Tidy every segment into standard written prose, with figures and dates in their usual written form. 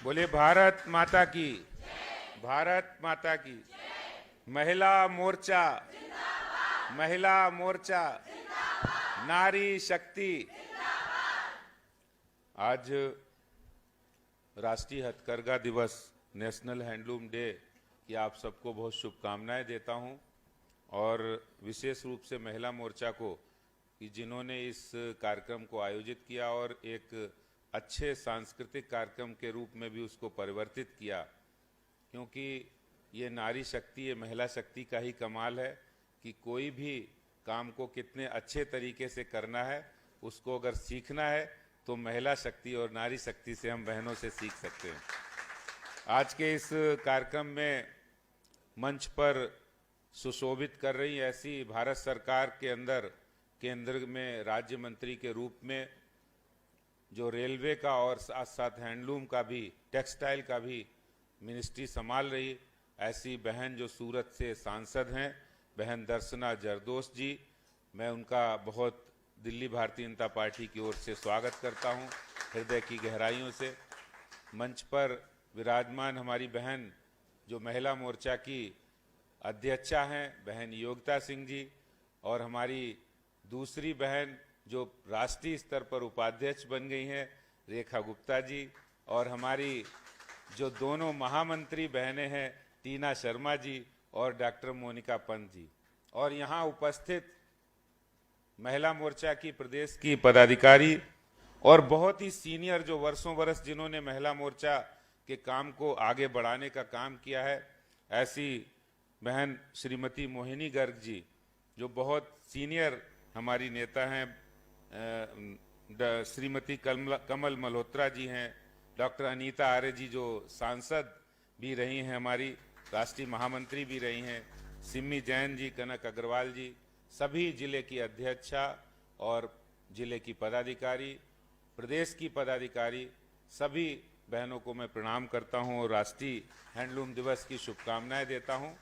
बोले भारत माता की, भारत माता की। महिला मोर्चा, महिला मोर्चा, नारी शक्ति। आज राष्ट्रीय हथकरघा दिवस, नेशनल हैंडलूम डे की आप सबको बहुत शुभकामनाएं देता हूं और विशेष रूप से महिला मोर्चा को कि जिन्होंने इस कार्यक्रम को आयोजित किया और एक अच्छे सांस्कृतिक कार्यक्रम के रूप में भी उसको परिवर्तित किया, क्योंकि ये नारी शक्ति, ये महिला शक्ति का ही कमाल है कि कोई भी काम को कितने अच्छे तरीके से करना है, उसको अगर सीखना है तो महिला शक्ति और नारी शक्ति से हम बहनों से सीख सकते हैं। आज के इस कार्यक्रम में मंच पर सुशोभित कर रही ऐसी भारत सरकार के अंदर केंद्र में राज्य मंत्री के रूप में जो रेलवे का और साथ साथ हैंडलूम का भी, टेक्सटाइल का भी मिनिस्ट्री संभाल रही ऐसी बहन जो सूरत से सांसद हैं, बहन दर्शना जरदोश जी, मैं उनका बहुत दिल्ली भारतीय जनता पार्टी की ओर से स्वागत करता हूं, हृदय की गहराइयों से। मंच पर विराजमान हमारी बहन जो महिला मोर्चा की अध्यक्षा हैं, बहन योगिता सिंह जी, और हमारी दूसरी बहन जो राष्ट्रीय स्तर पर उपाध्यक्ष बन गई हैं, रेखा गुप्ता जी, और हमारी जो दोनों महामंत्री बहनें हैं, टीना शर्मा जी और डॉक्टर मोनिका पंत जी, और यहाँ उपस्थित महिला मोर्चा की प्रदेश की पदाधिकारी और बहुत ही सीनियर जो वर्षों बरस जिन्होंने महिला मोर्चा के काम को आगे बढ़ाने का काम किया है, ऐसी बहन श्रीमती मोहिनी गर्ग जी जो बहुत सीनियर हमारी नेता हैं, श्रीमती कमल मल्होत्रा जी हैं, डॉक्टर अनीता आर्य जी जो सांसद भी रही हैं, हमारी राष्ट्रीय महामंत्री भी रही हैं, सिम्मी जैन जी, कनक अग्रवाल जी, सभी जिले की अध्यक्षा और जिले की पदाधिकारी, प्रदेश की पदाधिकारी, सभी बहनों को मैं प्रणाम करता हूं और राष्ट्रीय हैंडलूम दिवस की शुभकामनाएं देता हूं।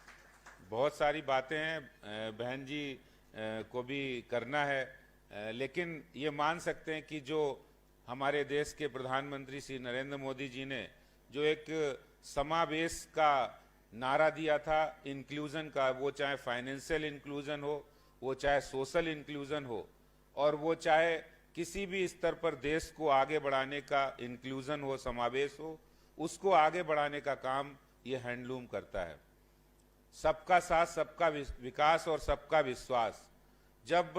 बहुत सारी बातें हैं बहन जी को भी करना है, लेकिन ये मान सकते हैं कि जो हमारे देश के प्रधानमंत्री श्री नरेंद्र मोदी जी ने जो एक समावेश का नारा दिया था, इंक्लूजन का, वो चाहे फाइनेंशियल इंक्लूजन हो, वो चाहे सोशल इंक्लूजन हो, और वो चाहे किसी भी स्तर पर देश को आगे बढ़ाने का इंक्लूजन हो, समावेश हो, उसको आगे बढ़ाने का काम ये हैंडलूम करता है। सबका साथ, सबका विकास और सबका विश्वास। जब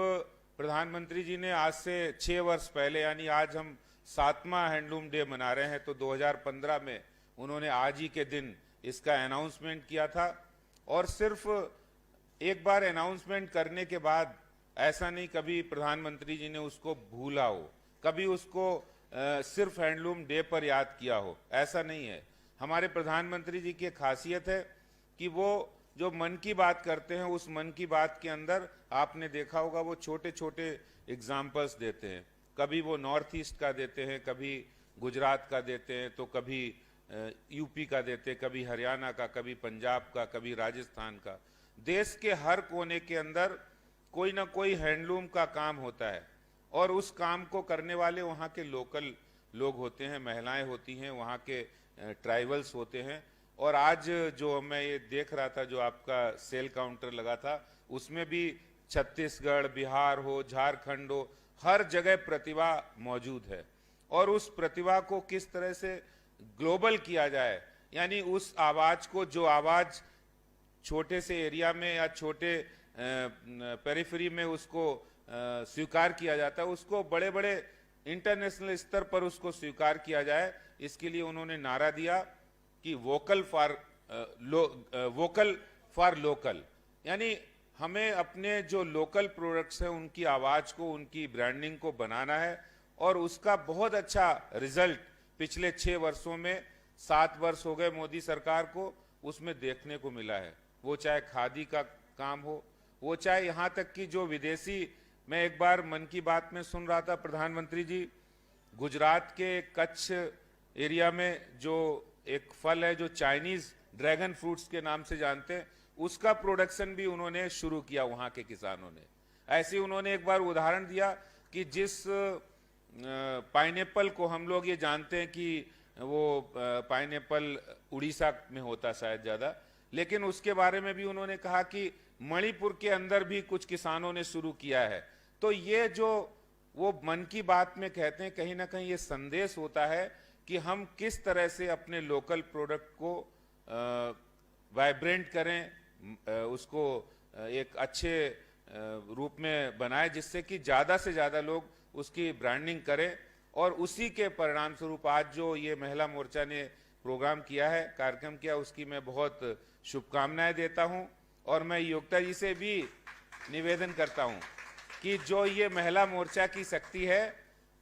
प्रधानमंत्री जी ने आज से 6 वर्ष पहले, यानी आज हम 7वां हैंडलूम डे मना रहे हैं, तो 2015 में उन्होंने आज ही के दिन इसका अनाउंसमेंट किया था, और सिर्फ एक बार अनाउंसमेंट करने के बाद ऐसा नहीं कभी प्रधानमंत्री जी ने उसको भूला हो, कभी उसको सिर्फ हैंडलूम डे पर याद किया हो, ऐसा नहीं है। हमारे प्रधानमंत्री जी की खासियत है कि वो जो मन की बात करते हैं, उस मन की बात के अंदर आपने देखा होगा वो छोटे छोटे एग्जाम्पल्स देते हैं। कभी वो नॉर्थ ईस्ट का देते हैं, कभी गुजरात का देते हैं, तो कभी यूपी का देते, कभी हरियाणा का, कभी पंजाब का, कभी राजस्थान का। देश के हर कोने के अंदर कोई ना कोई हैंडलूम का काम होता है, और उस काम को करने वाले वहाँ के लोकल लोग होते हैं, महिलाएं होती हैं, वहाँ के ट्राइबल्स होते हैं। और आज जो मैं ये देख रहा था, जो आपका सेल काउंटर लगा था, उसमें भी छत्तीसगढ़, बिहार हो, झारखंड हो, हर जगह प्रतिभा मौजूद है, और उस प्रतिभा को किस तरह से ग्लोबल किया जाए, यानी उस आवाज को, जो आवाज छोटे से एरिया में या छोटे पेरिफेरी में उसको स्वीकार किया जाता है, उसको बड़े बड़े इंटरनेशनल स्तर पर उसको स्वीकार किया जाए। इसके लिए उन्होंने नारा दिया कि वोकल फॉर लोकल, यानी हमें अपने जो लोकल प्रोडक्ट्स हैं उनकी आवाज को, उनकी ब्रांडिंग को बनाना है, और उसका बहुत अच्छा रिजल्ट पिछले 6 वर्षों में, 7 वर्ष हो गए मोदी सरकार को, उसमें देखने को मिला है। वो चाहे खादी का काम हो, वो चाहे यहाँ तक कि जो विदेशी, मैं एक बार मन की बात में सुन रहा था, प्रधानमंत्री जी गुजरात के कच्छ एरिया में जो एक फल है जो चाइनीज ड्रैगन फ्रूट्स के नाम से जानते हैं, उसका प्रोडक्शन भी उन्होंने शुरू किया वहां के किसानों ने। ऐसे उन्होंने एक बार उदाहरण दिया कि जिस पाइनएप्पल को हम लोग ये जानते हैं कि वो पाइनएप्पल उड़ीसा में होता शायद ज़्यादा, लेकिन उसके बारे में भी उन्होंने कहा कि मणिपुर के अंदर भी कुछ किसानों ने शुरू किया है। तो ये जो वो मन की बात में कहते हैं, कहीं ना कहीं ये संदेश होता है कि हम किस तरह से अपने लोकल प्रोडक्ट को वाइब्रेंट करें, उसको एक अच्छे रूप में बनाएं, जिससे कि ज़्यादा से ज़्यादा लोग उसकी ब्रांडिंग करें। और उसी के परिणाम स्वरूप आज जो ये महिला मोर्चा ने प्रोग्राम किया है, कार्यक्रम किया, उसकी मैं बहुत शुभकामनाएं देता हूं। और मैं योगिता जी से भी निवेदन करता हूं कि जो ये महिला मोर्चा की शक्ति है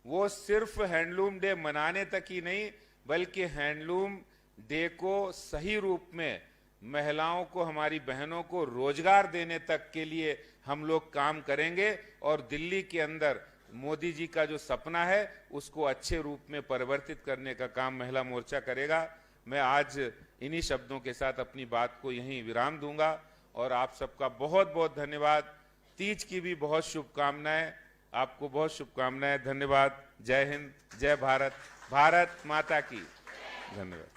वो सिर्फ हैंडलूम डे मनाने तक ही नहीं, बल्कि हैंडलूम डे को सही रूप में महिलाओं को, हमारी बहनों को रोजगार देने तक के लिए हम लोग काम करेंगे। और दिल्ली के अंदर मोदी जी का जो सपना है उसको अच्छे रूप में परिवर्तित करने का काम महिला मोर्चा करेगा। मैं आज इन्हीं शब्दों के साथ अपनी बात को यहीं विराम दूंगा और आप सबका बहुत बहुत धन्यवाद। तीज की भी बहुत शुभकामनाएं, आपको बहुत शुभकामनाएं। धन्यवाद। जय हिंद, जय भारत, भारत माता की। धन्यवाद।